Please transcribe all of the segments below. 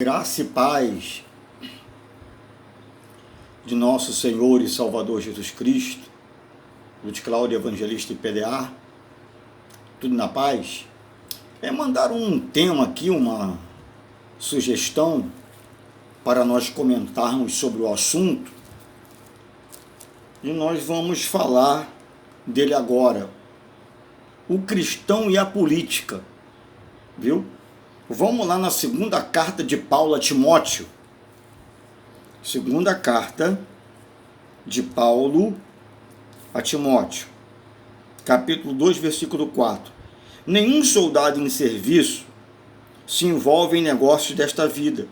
Graça e paz de nosso Senhor e Salvador Jesus Cristo, Lute Cláudio, Evangelista e PDA, tudo na paz. Mandar um tema aqui, uma sugestão para nós comentarmos sobre o assunto, e nós vamos falar dele agora, o cristão e a política, viu? Vamos lá na segunda carta de Paulo a Timóteo. Segunda carta de Paulo a Timóteo, capítulo 2, versículo 4. Nenhum soldado em serviço se envolve em negócios desta vida,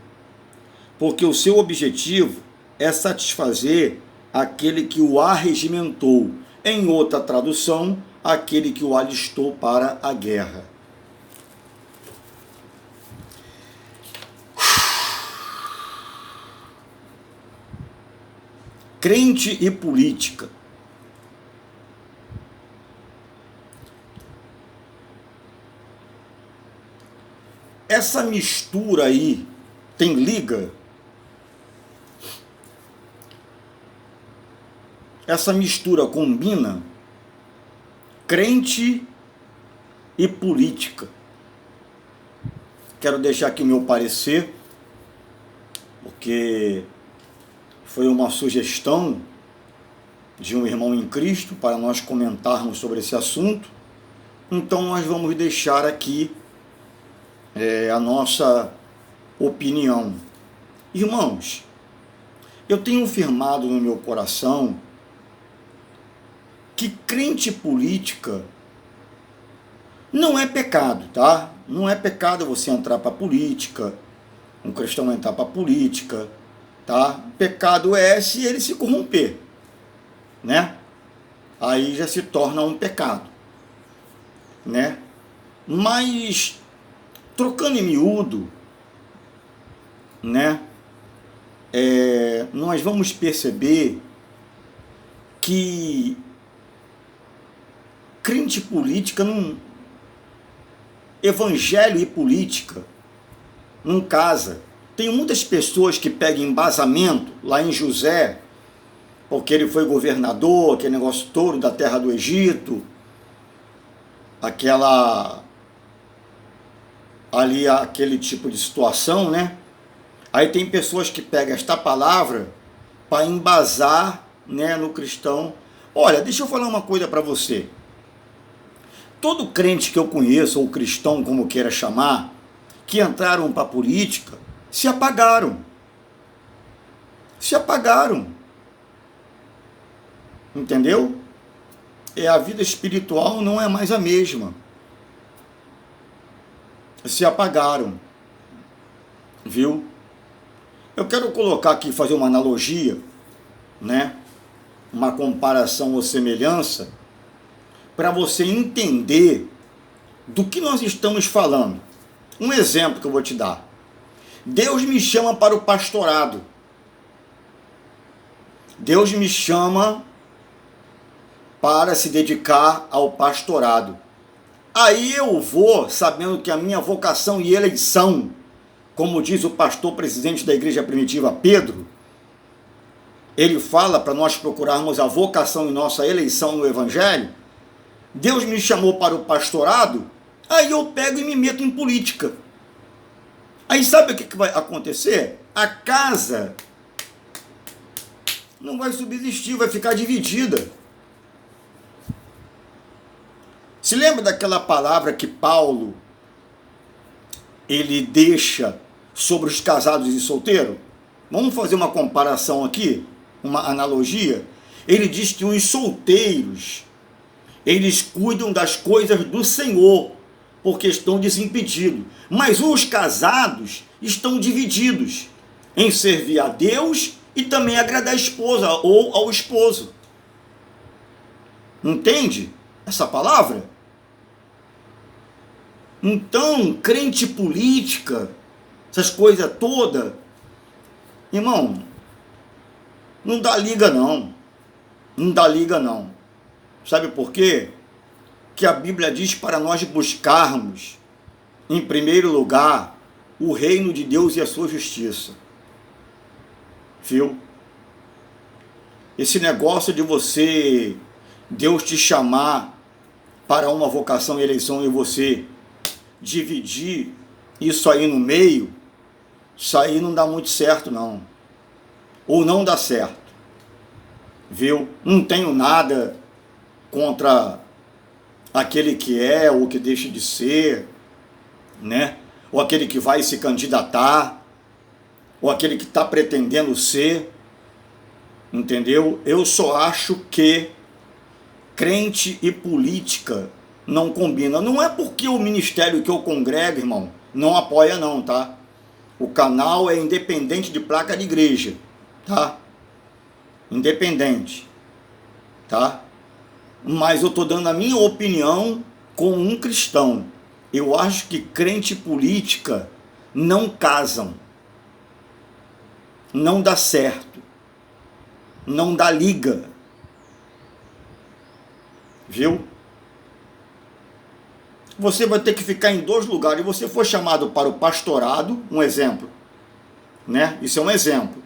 porque o seu objetivo é satisfazer aquele que o arregimentou. Em outra tradução, aquele que o alistou para a guerra. Crente e política. Essa mistura aí tem liga? Essa mistura combina? Crente e política. Quero deixar aqui meu parecer, porque foi uma sugestão de um irmão em Cristo para nós comentarmos sobre esse assunto. Então nós vamos deixar aqui a nossa opinião. Irmãos, eu tenho firmado no meu coração que crente e política não é pecado, tá? Não é pecado você entrar para a política, um cristão entrar para a política, tá? Pecado é se ele se corromper, né? Aí já se torna um pecado, né? Mas, trocando em miúdo, né? Nós vamos perceber que crente e política não... Evangelho e política não casa. Tem muitas pessoas que pegam embasamento lá em José, porque ele foi governador, aquele negócio todo da terra do Egito, aquele tipo de situação, né? Aí tem pessoas que pegam esta palavra para embasar, né, no cristão. Olha, deixa eu falar uma coisa para você. Todo crente que eu conheço, ou cristão, como queira chamar, que entraram para a política, se apagaram. Se apagaram. Entendeu? A vida espiritual não é mais a mesma. Se apagaram. Viu? Eu quero colocar aqui, fazer uma analogia, né? Uma comparação ou semelhança, para você entender do que nós estamos falando. Um exemplo que eu vou te dar. Deus me chama para o pastorado. Deus me chama para se dedicar ao pastorado. Aí eu vou, sabendo que a minha vocação e eleição, como diz o pastor presidente da igreja primitiva, Pedro, ele fala para nós procurarmos a vocação e nossa eleição no evangelho. Deus me chamou para o pastorado, aí eu pego e me meto em política. Aí sabe o que vai acontecer? A casa não vai subsistir, vai ficar dividida. Se lembra daquela palavra que Paulo ele deixa sobre os casados e solteiros? Vamos fazer uma comparação aqui, uma analogia. Ele diz que os solteiros, eles cuidam das coisas do Senhor, porque estão desimpedidos. Mas os casados estão divididos em servir a Deus e também agradar a esposa ou ao esposo. Entende essa palavra? Então, crente política, essas coisas todas, irmão, não dá liga não. Não dá liga não. Sabe por quê? Que a Bíblia diz para nós buscarmos, em primeiro lugar, o reino de Deus e a sua justiça. Viu? Esse negócio de você, Deus te chamar para uma vocação e eleição e você dividir isso aí no meio, isso aí não dá muito certo não. Ou não dá certo. Viu? Não tenho nada contra aquele que é ou que deixa de ser, né? Ou aquele que vai se candidatar, ou aquele que está pretendendo ser, entendeu? Eu só acho que crente e política não combinam. Não é porque o ministério que eu congrego, irmão, não apoia não, tá? O canal é independente de placa de igreja, tá? Independente, tá? Mas eu tô dando a minha opinião como um cristão. Eu acho que crente e política não casam. Não dá certo. Não dá liga. Viu? Você vai ter que ficar em dois lugares. Você foi chamado para o pastorado, um exemplo, né? Isso é um exemplo.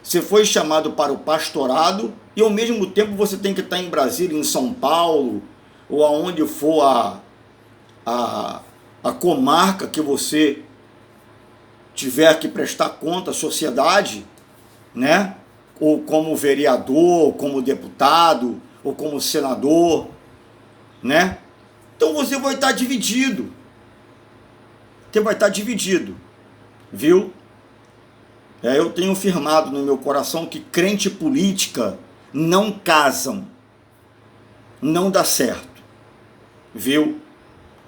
Você foi chamado para o pastorado e ao mesmo tempo você tem que estar em Brasília, em São Paulo, ou aonde for a comarca que você tiver que prestar conta à sociedade, né? Ou como vereador, como deputado, ou como senador, né? Então você vai estar dividido. Você vai estar dividido, viu? Eu tenho firmado no meu coração que crente e política não casam. Não dá certo, viu?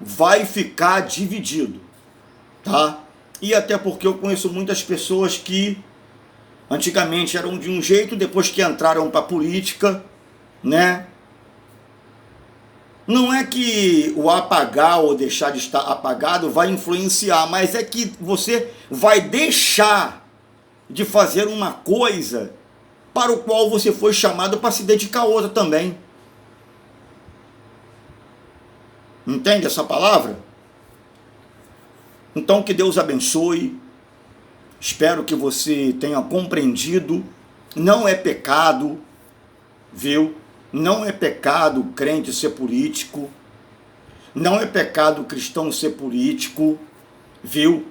Vai ficar dividido, tá? E até porque eu conheço muitas pessoas que antigamente eram de um jeito, depois que entraram para a política, né? Não é que o apagar ou deixar de estar apagado vai influenciar, mas é que você vai deixar de fazer uma coisa para o qual você foi chamado para se dedicar a outra também. Entende essa palavra? Então que Deus abençoe. Espero que você tenha compreendido. Não é pecado, viu? Não é pecado crente ser político. Não é pecado cristão ser político, viu?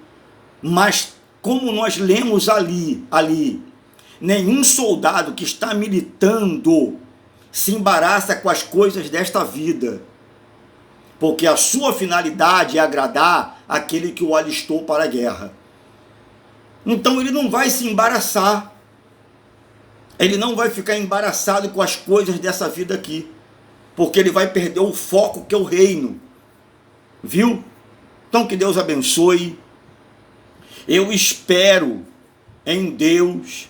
Mas como nós lemos ali, nenhum soldado que está militando se embaraça com as coisas desta vida, porque a sua finalidade é agradar aquele que o alistou para a guerra. Então ele não vai se embaraçar, ele não vai ficar embaraçado com as coisas dessa vida aqui, porque ele vai perder o foco que é o reino, viu? Então que Deus abençoe. Eu espero em Deus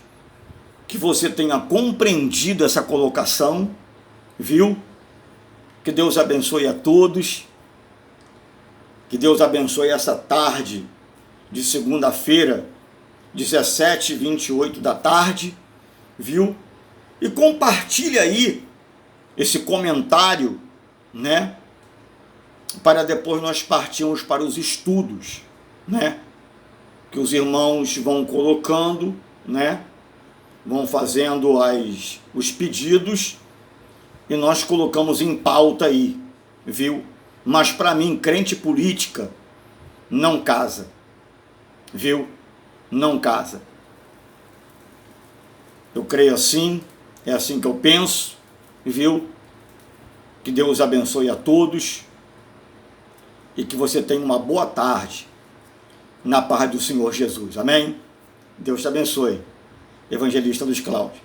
que você tenha compreendido essa colocação, viu? Que Deus abençoe a todos, que Deus abençoe essa tarde de segunda-feira, 17h28 da tarde, viu? E compartilhe aí esse comentário, né? Para depois nós partirmos para os estudos, né? Que os irmãos vão colocando, né? Vão fazendo os pedidos e nós colocamos em pauta aí, viu? Mas para mim, crente política não casa, viu? Não casa. Eu creio assim, é assim que eu penso, viu? Que Deus abençoe a todos e que você tenha uma boa tarde na paz do Senhor Jesus. Amém? Deus te abençoe. Evangelista Luiz Cláudio.